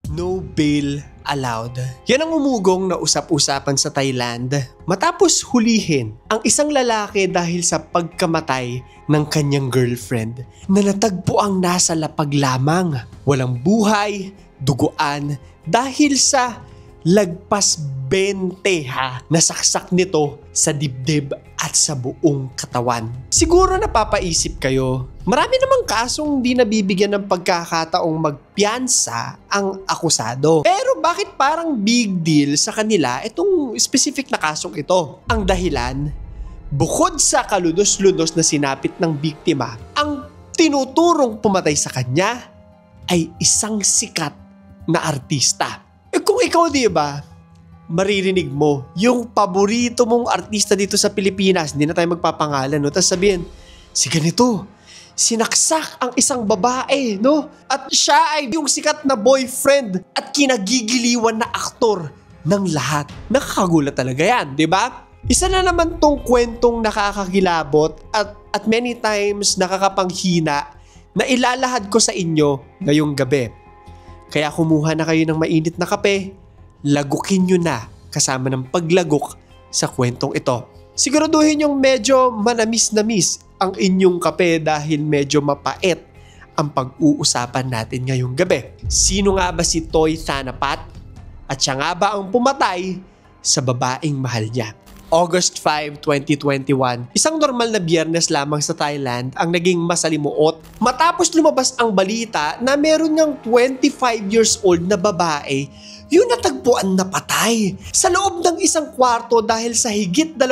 No bail allowed. Yan ang umugong na usap-usapan sa Thailand matapos hulihin ang isang lalaki dahil sa pagkamatay ng kanyang girlfriend na natagpuang nasa lapag lamang. Walang buhay, duguan dahil sa lagpas 20 nasaksak nito sa dibdib at sa buong katawan. Siguro napapaisip kayo, marami namang kasong di nabibigyan ng pagkakataong magpiyansa ang akusado. Pero bakit parang big deal sa kanila itong specific na kasong ito? Ang dahilan, bukod sa kalunos-lunos na sinapit ng biktima, ang tinuturong pumatay sa kanya ay isang sikat na artista. Kung ikaw, di ba, maririnig mo yung paborito mong artista dito sa Pilipinas, hindi na tayo magpapangalan, no? Tapos sabihin, si ganito, sinaksak ang isang babae, no? At siya ay yung sikat na boyfriend at kinagigiliwan na aktor ng lahat. Nakakagulat talaga yan, di ba? Isa na naman tong kwentong nakakakilabot at many times nakakapanghina na ilalahad ko sa inyo ngayong gabi. Kaya kumuha na kayo ng mainit na kape, lagukin nyo na kasama ng paglagok sa kwentong ito. Siguraduhin yung medyo manamis-namis ang inyong kape dahil medyo mapait ang pag-uusapan natin ngayong gabi. Sino nga ba si Toy Thanapat? At siya nga ba ang pumatay sa babaeng mahal niya? August 5, 2021, isang normal na biyernes lamang sa Thailand ang naging masalimuot matapos lumabas ang balita na meron niyang 25 years old na babae yung natagpuan na patay sa loob ng isang kwarto dahil sa higit 20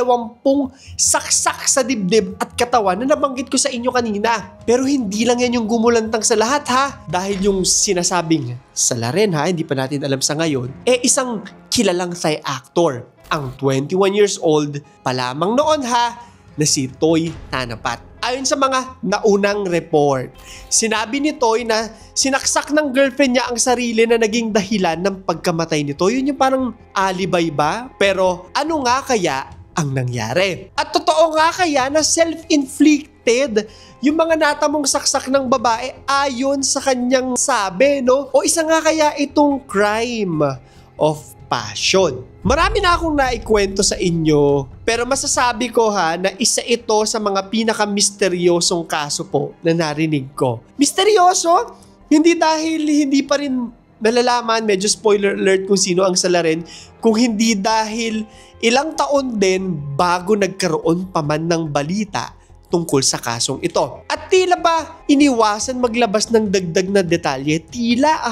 saksak sa dibdib at katawan na nabanggit ko sa inyo kanina. Pero hindi lang yan yung gumulantang sa lahat ha, dahil yung sinasabing salarin ha, hindi pa natin alam sa ngayon, isang kilalang Thai actor. Ang 21 years old pa lamang noon ha, na si Toy Thanapat. Ayon sa mga naunang report, sinabi ni Toy na sinaksak ng girlfriend niya ang sarili na naging dahilan ng pagkamatay nito. Yun yung parang alibay ba? Pero ano nga kaya ang nangyari? At totoo nga kaya na self-inflicted yung mga natamong saksak ng babae ayon sa kanyang sabi, no? O isa nga kaya itong crime of passion. Marami na akong naikwento sa inyo, pero masasabi ko ha na isa ito sa mga pinaka-misteryosong kaso po na narinig ko. Misteryoso? Hindi dahil hindi pa rin nalalaman, medyo spoiler alert kung sino ang salarin, kung hindi dahil ilang taon din bago nagkaroon pa man ng balita tungkol sa kasong ito. At tila ba iniwasan maglabas ng dagdag na detalye? Tila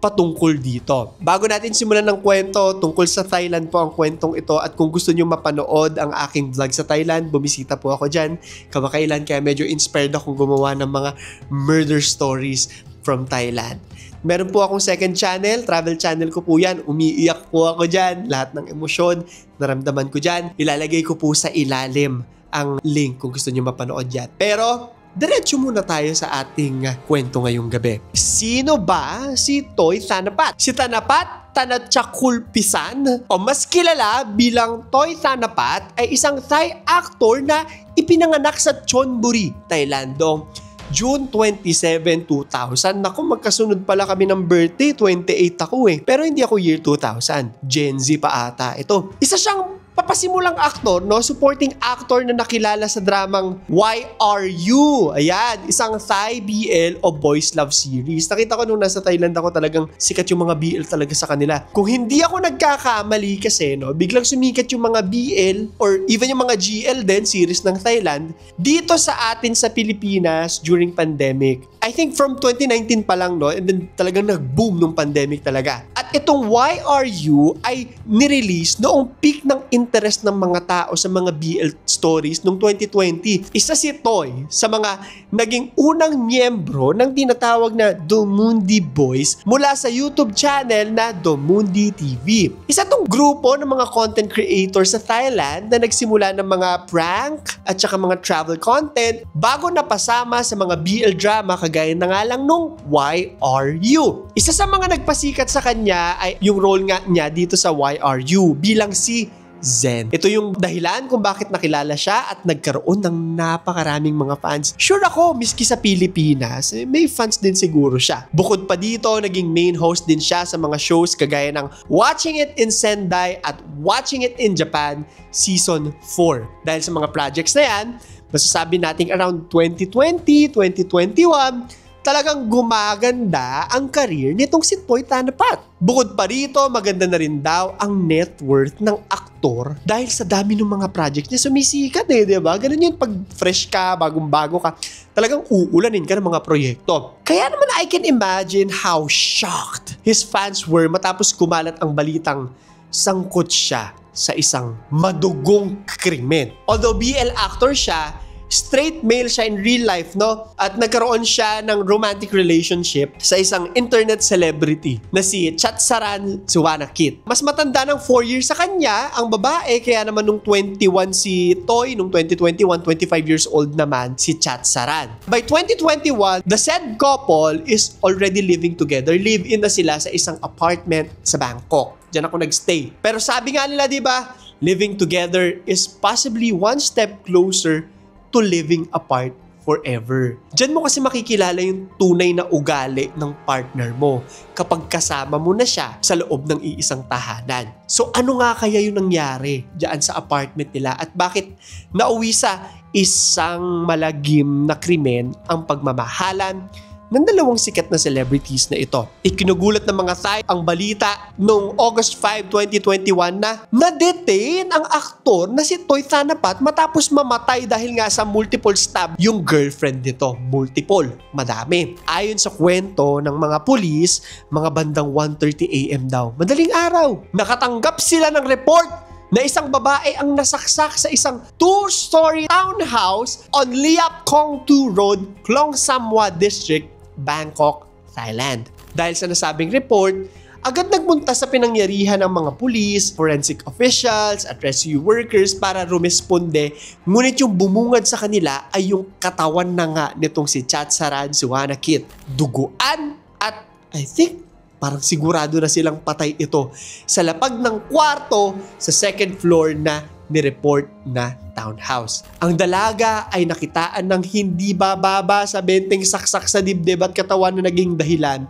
patungkol dito. Bago natin simulan ng kwento, tungkol sa Thailand po ang kwentong ito at kung gusto nyo mapanood ang aking vlog sa Thailand, bumisita po ako dyan. Kamakailan kaya medyo inspired akong gumawa ng mga murder stories from Thailand. Meron po akong second channel, travel channel ko po yan. Umiiyak po ako dyan. Lahat ng emosyon, naramdaman ko dyan. Ilalagay ko po sa ilalim ang link kung gusto niyo mapanood yan. Pero, diretso muna tayo sa ating kwento ngayong gabi. Sino ba si Toy Thanapat? Si Thanapat Tanachakulpisan o mas kilala bilang Toy Thanapat ay isang Thai actor na ipinanganak sa Chonburi, Thailand noong June 27, 2000. Naku, magkasunod pala kami ng birthday. 28 ako Pero hindi ako year 2000. Gen Z pa ata ito. Isa siyang papasimulang aktor, no? Supporting actor na nakilala sa dramang Why Are You? Ayan, isang Thai BL o boys love series. Nakita ko nung nasa Thailand ako, talagang sikat yung mga BL talaga sa kanila. Kung hindi ako nagkakamali kasi, no, biglang sumikat yung mga BL or even yung mga GL din, series ng Thailand, dito sa atin sa Pilipinas during pandemic. I think from 2019 pa lang, no? And then talagang nag-boom nung pandemic talaga. At itong Why Are You ay nirelease noong peak ng interest ng mga tao sa mga BL stories noong 2020. Isa si Toy sa mga naging unang miyembro ng tinatawag na Domundi Boys mula sa YouTube channel na Domundi TV. Isa tong grupo ng mga content creators sa Thailand na nagsimula ng mga prank at saka mga travel content bago napasama sa mga BL drama kagaya na nga lang nung Why Are You? Isa sa mga nagpasikat sa kanya ay yung role nga niya dito sa Why Are You bilang si Zen. Ito yung dahilan kung bakit nakilala siya at nagkaroon ng napakaraming mga fans. Sure ako, miski sa Pilipinas, may fans din siguro siya. Bukod pa dito, naging main host din siya sa mga shows kagaya ng Watching It in Sendai at Watching It in Japan Season 4. Dahil sa mga projects na yan, masasabi nating around 2020, 2021, talagang gumaganda ang career nitong si Toy Tanapat. Bukod pa rito, maganda na rin daw ang net worth ng aktor dahil sa dami ng mga project niya sumisikat diba? Ganun yun pag fresh ka, bagong-bago ka, talagang uulanin ka ng mga proyekto. Kaya naman I can imagine how shocked his fans were matapos kumalat ang balitang sangkot siya sa isang madugong krimen. Although BL actor siya, straight male siya in real life, no? At nagkaroon siya ng romantic relationship sa isang internet celebrity na si Chatsaran Suwanakit. Mas matanda ng 4 years sa kanya ang babae, kaya naman nung 21 si Toy, nung 2021, 25 years old naman si Chatsaran. By 2021, the said couple is already living together. Live-in na sila sa isang apartment sa Bangkok. Diyan ako nagstay. Pero sabi nga nila, di ba, living together is possibly one step closer to living apart forever. Diyan mo kasi makikilala yung tunay na ugali ng partner mo kapag kasama mo na siya sa loob ng iisang tahanan. So ano nga kaya yung nangyari diyan sa apartment nila at bakit nauwi sa isang malagim na krimen ang pagmamahalan ng dalawang sikat na celebrities na ito? Ikinugulat ng mga Thai ang balita noong August 5, 2021 na na-detain ang aktor na si Toy Tanapat matapos mamatay dahil nga sa multiple stab yung girlfriend nito. Multiple. Madami. Ayon sa kwento ng mga pulis, mga bandang 1:30 AM daw. Madaling araw. Nakatanggap sila ng report na isang babae ang nasaksak sa isang 2-story townhouse on Liap Kong 2 Road, Klong Samwa District, Bangkok, Thailand. Dahil sa nasabing report, agad nagpunta sa pinangyarihan ng mga pulis, forensic officials at rescue workers para rumesponde, ngunit yung bumungad sa kanila ay yung katawan na nga nitong si Chatsaran Suwanakit. Duguan at I think parang sigurado na silang patay ito sa lapag ng kwarto sa second floor na ni-report na townhouse. Ang dalaga ay nakitaan ng hindi bababa sa 20 saksak sa dibdib at katawan na naging dahilan,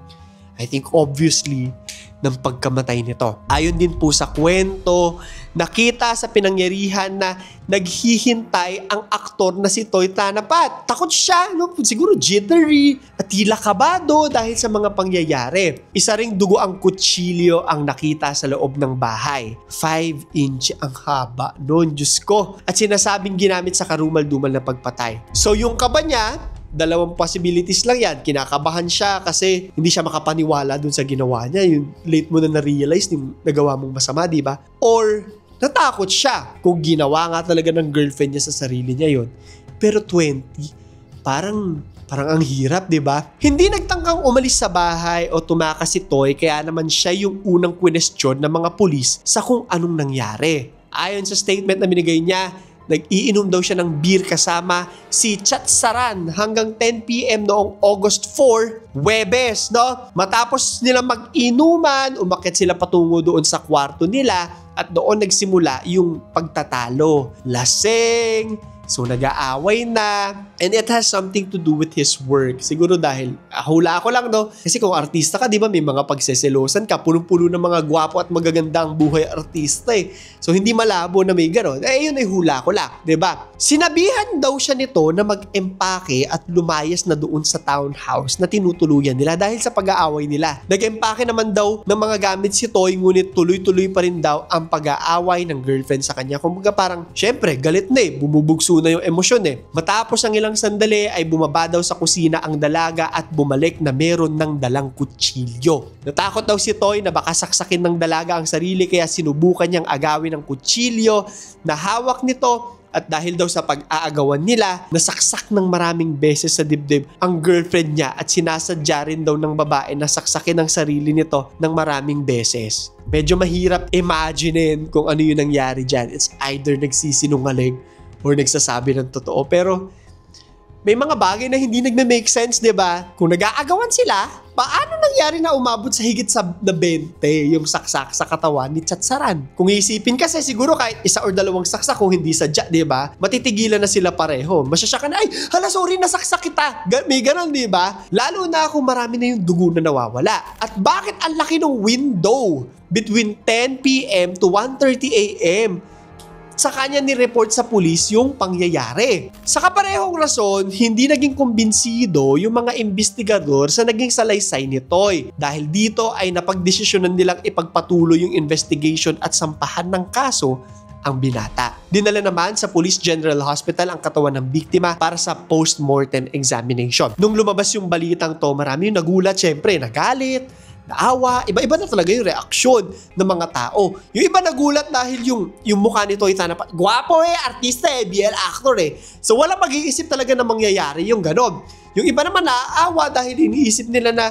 I think obviously, ng pagkamatay nito. Ayon din po sa kwento, nakita sa pinangyarihan na naghihintay ang aktor na si Toy Tanapat. Takot siya, no? Siguro jittery at tila kabado dahil sa mga pangyayari. Isa ring dugo ang kutsilyo ang nakita sa loob ng bahay. 5-inch ang haba noon, Diyos ko. At sinasabing ginamit sa karumal-dumal na pagpatay. So yung kaba niya, dalawang possibilities lang yan. Kinakabahan siya kasi hindi siya makapaniwala dun sa ginawa niya. Yung late mo na na-realize yung nagawa mong masama, di ba? Or natakot siya kung ginawa nga talaga ng girlfriend niya sa sarili niya yon. Pero 20, parang ang hirap, di ba? Hindi nagtangkang umalis sa bahay o tumakas si Toy, kaya naman siya yung unang kwestiyon ng mga pulis sa kung anong nangyari. Ayon sa statement na binigay niya, nag-iinom daw siya ng beer kasama si Chatsaran hanggang 10 PM noong August 4, Huwebes, no? Matapos nila mag-inuman, umakyat sila patungo doon sa kwarto nila at doon nagsimula yung pagtatalo. Laseng, so nag-aaway na, and it has something to do with his work. Siguro dahil, hula ako lang, no? Kasi kung artista ka, di ba, may mga pagseselosan ka, punong-puno ng mga gwapo at magaganda ang buhay artista eh. So hindi malabo na may gano'n. Eh yun ay hula ko lang, di ba? Sinabihan daw siya nito na mag-empake at lumayas na doon sa townhouse na tinutuluyan nila dahil sa pag-aaway nila. Nag-empake naman daw ng mga gamit si Toy, ngunit tuloy-tuloy pa rin daw ang pag-aaway ng girlfriend sa kanya. Kumbaga parang, syempre, galit na eh, bumubugso na yung emosyon eh. Matapos ang ilang sandali ay bumaba daw sa kusina ang dalaga at bumalik na meron ng dalang kutsilyo. Natakot daw si Toy na baka saksakin ng dalaga ang sarili kaya sinubukan niyang agawin ng kutsilyo na hawak nito at dahil daw sa pag-aagawan nila, nasaksak ng maraming beses sa dibdib ang girlfriend niya at sinasadya rin daw ng babae na saksakin ang sarili nito ng maraming beses. Medyo mahirap imaginein kung ano yung nangyari dyan. It's either nagsisinungaling or nagsasabi ng totoo. Pero may mga bagay na hindi nagme-make sense, di ba? Kung nag-aagawan sila, paano nangyari na umabot sa higit sa 20 yung saksak sa katawan ni Chatsaran? Kung iisipin kasi siguro kahit isa or dalawang saksak kung hindi sadya, di ba? Matitigilan na sila pareho. Masyasya ka na, ay, hala, sorry, nasaksak kita. May ganon, di ba? Lalo na kung marami na yung dugo na nawawala. At bakit ang laki ng window between 10 p.m. to 1:30 a.m.? Sa kanya ni-report sa pulis yung pangyayari. Sa kaparehong rason, hindi naging kumbinsido yung mga investigador sa naging salaysay ni Toy. Dahil dito ay napagdesisyonan nilang ipagpatuloy yung investigation at sampahan ng kaso ang binata. Dinala naman sa Police General Hospital ang katawan ng biktima para sa post-mortem examination. Nung lumabas yung balitang to, marami yung nagulat, syempre, nagalit, naawa, iba-iba na talaga yung reaksyon ng mga tao. Yung iba nagulat dahil yung mukha nito ay tanapat. Gwapo artista BL actor So wala mag-iisip talaga na mangyayari yung ganon. Yung iba naman naaawa dahil iniisip nila na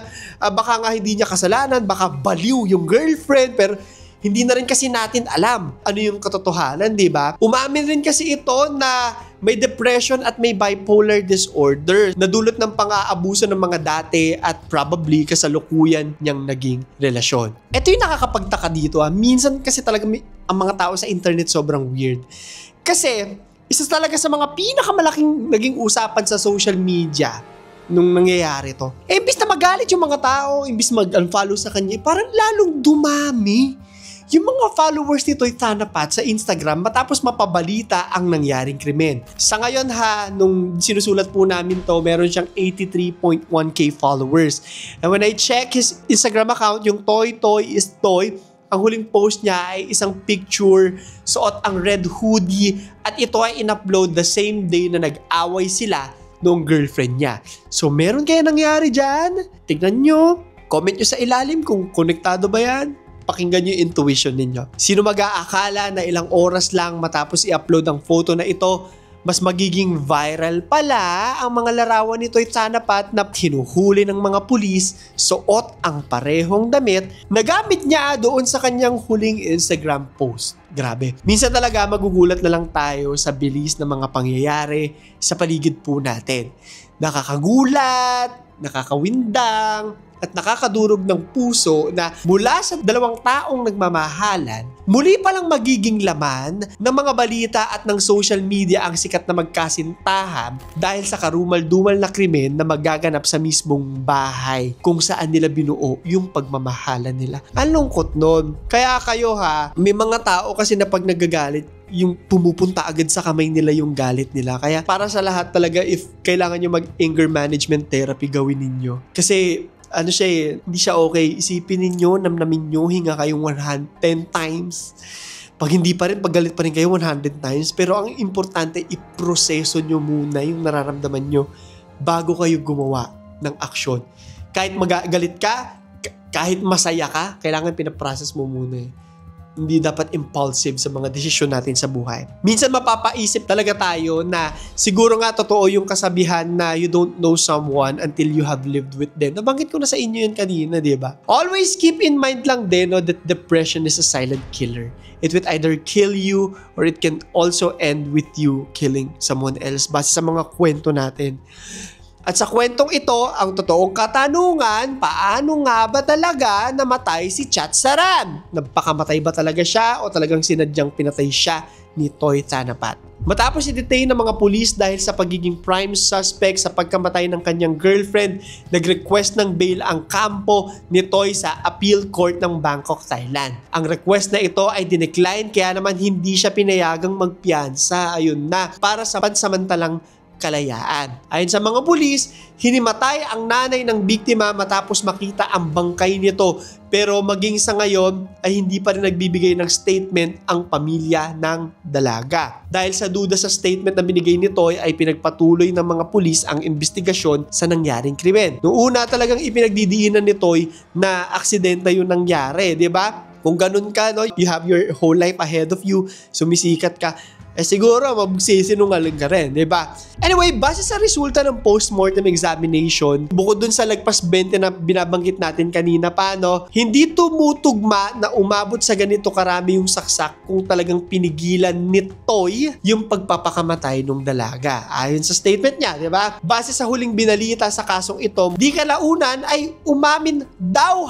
baka nga hindi niya kasalanan, baka baliw yung girlfriend, pero hindi na rin kasi natin alam ano yung katotohanan, di ba? Umamin rin kasi ito na may depression at may bipolar disorder na dulot ng pang-aabuso ng mga dati at probably kasalukuyan niyang naging relasyon. Ito yung nakakapagtaka dito. Minsan kasi talaga ang mga tao sa internet sobrang weird. Kasi isa talaga sa mga pinakamalaking naging usapan sa social media nung nangyayari to. Imbis na magalit yung mga tao, imbis mag-unfollow sa kanya, parang lalong dumami yung mga followers nito ay tanapat sa Instagram matapos mapabalita ang nangyaring krimen. Sa ngayon nung sinusulat po namin to, meron siyang 83.1k followers. And when I check his Instagram account, yung Toy is Toy, ang huling post niya ay isang picture, suot ang red hoodie, at ito ay in-upload the same day na nag-away sila noong girlfriend niya. So meron kaya nangyari dyan? Tignan nyo, comment nyo sa ilalim kung konektado ba yan. Pakinggan nyo yung intuition ninyo. Sino mag-aakala na ilang oras lang matapos i-upload ang photo na ito, mas magiging viral pala ang mga larawan nito'y tanapat na hinuhuli ng mga pulis, suot ang parehong damit na gamit niya doon sa kanyang huling Instagram post. Grabe. Minsan talaga magugulat na lang tayo sa bilis ng mga pangyayari sa paligid po natin. Nakakagulat, nakakawindang, at nakakadurog ng puso na mula sa dalawang taong nagmamahalan, muli palang magiging laman ng mga balita at ng social media ang sikat na magkasintahan dahil sa karumal-dumal na krimen na magaganap sa mismong bahay kung saan nila binuo yung pagmamahalan nila. Ang lungkot nun. Kaya kayo may mga tao kasi na pag nagagalit, yung pumupunta agad sa kamay nila yung galit nila. Kaya para sa lahat talaga, if kailangan nyo mag-anger management therapy, gawin ninyo. Kasi hindi siya okay. Isipin ninyo, namnamin nyo, hinga kayong 110 times. Pag hindi pa rin, pag galit pa rin kayo 100 times. Pero ang importante, iproseso nyo muna yung nararamdaman nyo bago kayo gumawa ng aksyon. Kahit magalit ka, kahit masaya ka, kailangan pinaprocess mo muna Hindi dapat impulsive sa mga desisyon natin sa buhay. Minsan mapapaisip talaga tayo na siguro nga totoo yung kasabihan na you don't know someone until you have lived with them. Nabanggit ko na sa inyo yun kanina, di ba? Always keep in mind lang din that depression is a silent killer. It will either kill you or it can also end with you killing someone else base sa mga kwento natin. At sa kwentong ito, ang totoong katanungan, paano nga ba talaga namatay si Chatsaran? Nagpakamatay ba talaga siya o talagang sinadyang pinatay siya ni Toy Tanapat? Matapos i-detain ng mga pulis dahil sa pagiging prime suspect sa pagkamatay ng kanyang girlfriend, nag-request ng bail ang kampo ni Toy sa Appeal Court ng Bangkok, Thailand. Ang request na ito ay dinecline kaya naman hindi siya pinayagang magpiyansa. Ayun na, para sa pansamantalang kalayaan. Ayon sa mga pulis, hinimatay ang nanay ng biktima matapos makita ang bangkay nito, pero maging sa ngayon ay hindi pa rin nagbibigay ng statement ang pamilya ng dalaga. Dahil sa duda sa statement na binigay ni Toy ay pinagpatuloy ng mga pulis ang investigasyon sa nangyaring krimen. Noong una talagang ipinagdidiinan ni Toy na aksidente yung nangyari, di ba? Kung ganun ka, you have your whole life ahead of you, sumisikat ka, siguro magsisinungaling ka rin, di ba? Anyway, base sa resulta ng postmortem examination, bukod dun sa lagpas 20 na binabanggit natin kanina pa, no, hindi tumutugma na umabot sa ganito karami yung saksak kung talagang pinigilan ni Toy yung pagpapakamatay ng dalaga. Ayon sa statement niya, di ba? Base sa huling binalita sa kasong ito, di kalaunan ay umamin daw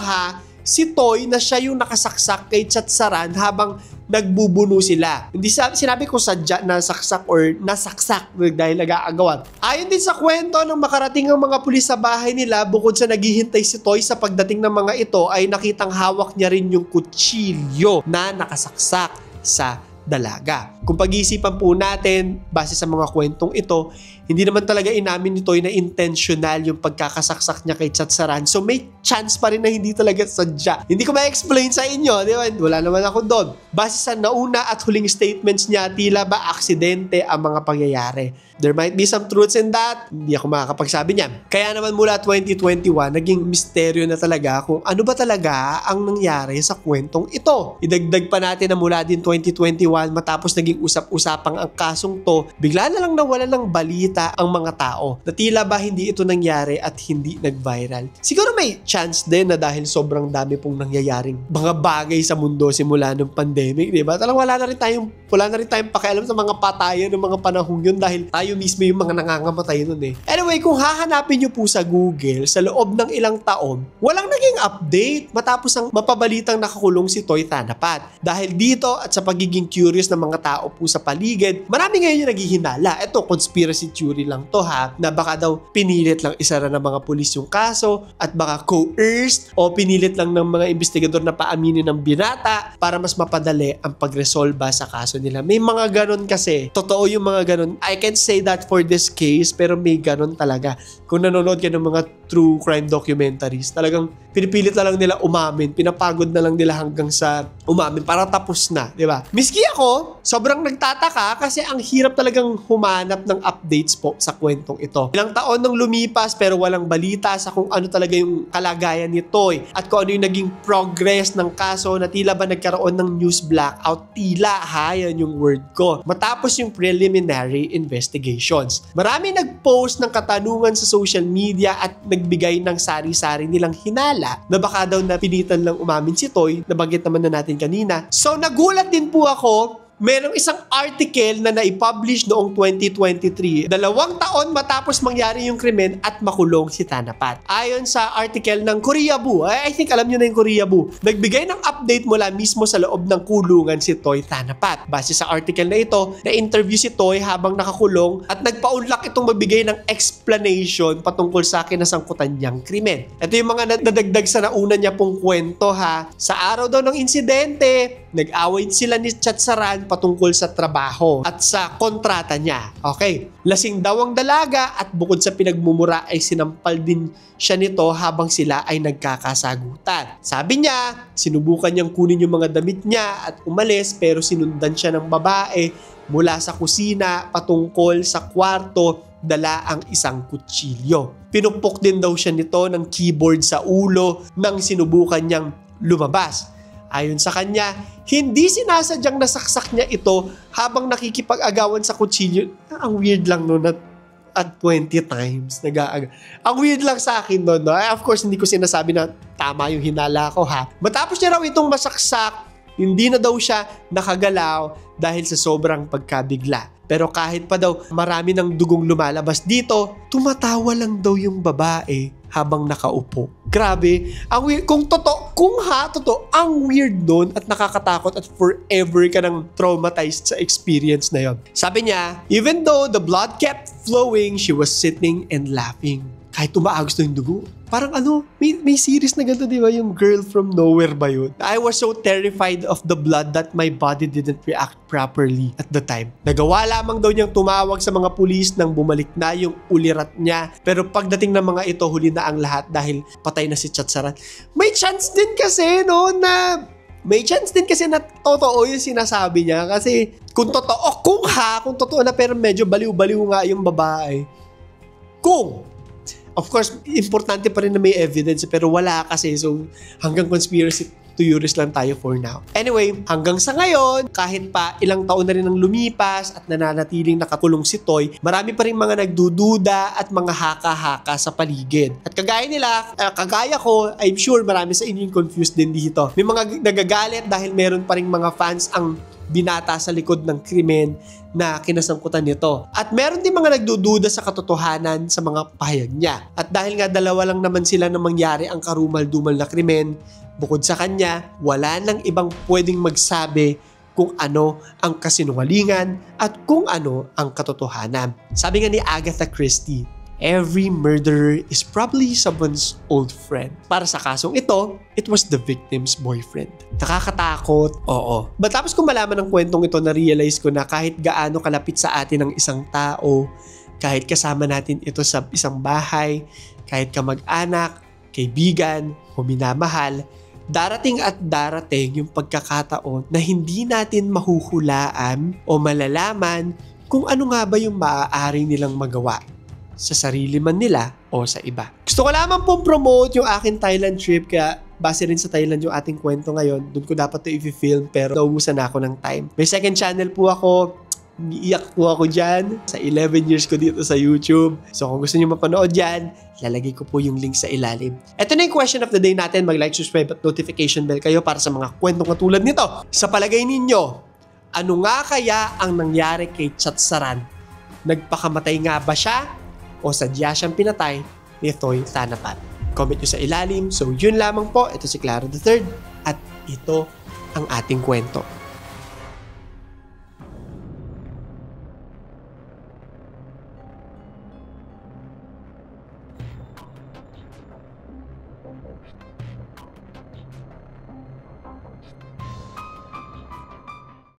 si Toy na siya yung nakasaksak kay Chatsaran habang nagbubuno sila. Hindi sinabi ko sadya na saksak or nasaksak dahil nag-aagawan. Ayon din sa kwento ng makarating ang mga pulis sa bahay nila, bukod sa naghihintay si Toy sa pagdating ng mga ito, ay nakitang hawak niya rin yung kutsilyo na nakasaksak sa dalaga. Kung pag-iisipan po natin, base sa mga kwentong ito, hindi naman talaga inamin ni Toy na intentional yung pagkakasaksak niya kay Chatsaran. So may chance pa rin na hindi talaga sadya. Hindi ko ma-explain sa inyo, di ba? Wala naman ako doon. Base sa nauna at huling statements niya, tila ba aksidente ang mga pangyayari. There might be some truths in that. Hindi ako makakapagsabi niyan. Kaya naman mula 2021, naging misteryo na talaga kung ano ba talaga ang nangyari sa kwentong ito. Idagdag pa natin na mula din 2021, matapos naging usap-usapang ang kasong to, bigla na lang nawalan ng balita ang mga tao na tila ba hindi ito nangyari at hindi nag-viral. Siguro may chance din na dahil sobrang dami pong nangyayaring mga bagay sa mundo simula ng pandemic, di ba? Talagang wala na rin tayong pakialam sa mga patayan ng mga panahong yun dahil tayo mismo yung mga nangangamatay nun eh. Anyway, kung hahanapin nyo po sa Google, sa loob ng ilang taon, walang naging update matapos ang mapabalitang nakakulong si Toy Thanapat. Dahil dito at sa pagiging curious ng mga tao po sa paligid, marami ngayon yung naghihinala. Ito, conspiracy theory lang to na baka daw pinilit lang isara ng mga pulis yung kaso at baka coerced o pinilit lang ng mga investigador na paaminin ng binata para mas mapadali ang pagresolba sa kaso nila. May mga ganon kasi. Totoo yung mga ganon. I can't say that for this case, pero may ganon talaga. Kung nanonood ka ng mga true crime documentaries, talagang pinipilit na lang nila umamin, pinapagod na lang nila hanggang sa umamin para tapos na, di ba? Miski ako, sobrang nagtataka kasi ang hirap talagang humanap ng updates po sa kwentong ito. Ilang taon nang lumipas pero walang balita sa kung ano talaga yung kalagayan ni Toy at kung ano yung naging progress ng kaso na tila ba nagkaroon ng news blackout. Tila, yan yung word ko. Matapos yung preliminary investigations. Marami nag-post ng katanungan sa social media at nagbigay ng sari-sari nilang hinala na baka daw napilitan lang umamin si Toy, nabanggit naman na natin kanina. So nagulat din po ako, merong isang article na naipublish noong 2023, 2 taon matapos mangyari yung krimen at makulong si Thanapat. Ayon sa article ng Koreaboo, I think alam nyo na yung Koreaboo, nagbigay ng update mula mismo sa loob ng kulungan si Toy Thanapat. Base sa article na ito, na-interview si Toy habang nakakulong at nagpaunlak itong magbigay ng explanation patungkol sa kinasangkutan niyang krimen. Ito yung mga nadagdag sa nauna niya pong kwento Sa araw daw ng insidente, nag-away sila ni Chatsaran patungkol sa trabaho at sa kontrata niya. Okay, lasing daw ang dalaga at bukod sa pinagmumura ay sinampal din siya nito habang sila ay nagkakasagutan. Sabi niya, sinubukan niyang kunin yung mga damit niya at umalis pero sinundan siya ng babae mula sa kusina patungkol sa kwarto, dala ang isang kutsilyo. Pinupok din daw siya nito ng keyboard sa ulo nang sinubukan niyang lumabas. Ayon sa kanya, hindi sinasadyang nasaksak niya ito habang nakikipag-agawan sa kutsilyo. Ang weird lang no, at 20 times nag-aaga. Ang weird lang sa akin no. Of course, hindi ko sinasabi na tama yung hinala ko Matapos niya raw itong masaksak, hindi na daw siya nakagalaw dahil sa sobrang pagkabigla. Pero kahit pa daw marami ng dugong lumalabas dito, tumatawa lang daw yung babae habang nakaupo. Grabe, ang weird. Kung totoo, ang weird nun at nakakatakot at forever ka nang traumatized sa experience na yon. Sabi niya, even though the blood kept flowing, she was sitting and laughing. Kahit umaagos na yung dugo. Parang may series na ganito, di ba? Yung Girl from Nowhere ba yun? I was so terrified of the blood that my body didn't react properly at the time. Nagawa lamang daw niyang tumawag sa mga pulis nang bumalik na yung ulirat niya. Pero pagdating ng mga ito, huli na ang lahat dahil patay na si Chatsaran. May chance din kasi, na totoo yung sinasabi niya. Kasi kung totoo na pero medyo baliw-baliw nga yung babae. Of course, importante pa rin na may evidence pero wala kasi. So, hanggang conspiracy tuyuris lang tayo for now. Anyway, hanggang sa ngayon, kahit pa ilang taon na rin ang lumipas at nananatiling nakakulong si Toy, marami pa rin mga nagdududa at mga haka-haka sa paligid. At kagaya ko, I'm sure marami sa inyo yung confused din dito. May mga nagagalit dahil meron pa rin mga fans ang binata sa likod ng krimen na kinasangkutan nito. At meron din mga nagdududa sa katotohanan sa mga pahayag niya. At dahil nga dalawa lang naman sila na mangyari ang karumal-dumal na krimen, bukod sa kanya, wala nang ibang pwedeng magsabi kung ano ang kasinungalingan at kung ano ang katotohanan. Sabi nga ni Agatha Christie, every murderer is probably someone's old friend. Para sa kasong ito, it was the victim's boyfriend. Nakakatakot, oo. Matapos kong malaman ng kwentong ito, na-realize ko na kahit gaano kalapit sa atin ang isang tao, kahit kasama natin ito sa isang bahay, kahit kamag-anak, kaibigan, o minamahal, darating at darating yung pagkakataon na hindi natin mahuhulaan o malalaman kung ano nga ba yung maaari nilang magawa sa sarili man nila o sa iba. Gusto ko lamang pong promote yung aking Thailand trip, kaya base rin sa Thailand yung ating kwento ngayon. Doon ko dapat ito i-film pero naubusan na ako ng time. May second channel po ako. Iiyak po ako dyan sa 11 years ko dito sa YouTube. So kung gusto nyo mapanood dyan, lalagay ko po yung link sa ilalim. Ito na yung question of the day natin. Mag-like, subscribe at notification bell kayo para sa mga kwentong katulad nito. Sa palagay ninyo, ano nga kaya ang nangyari kay Chatsaran? Nagpakamatay nga ba siya? O sadya siyang pinatay ni Toy Thanapat? Comment nyo sa ilalim. So yun lamang po. Ito si Clara III at ito ang ating kwento.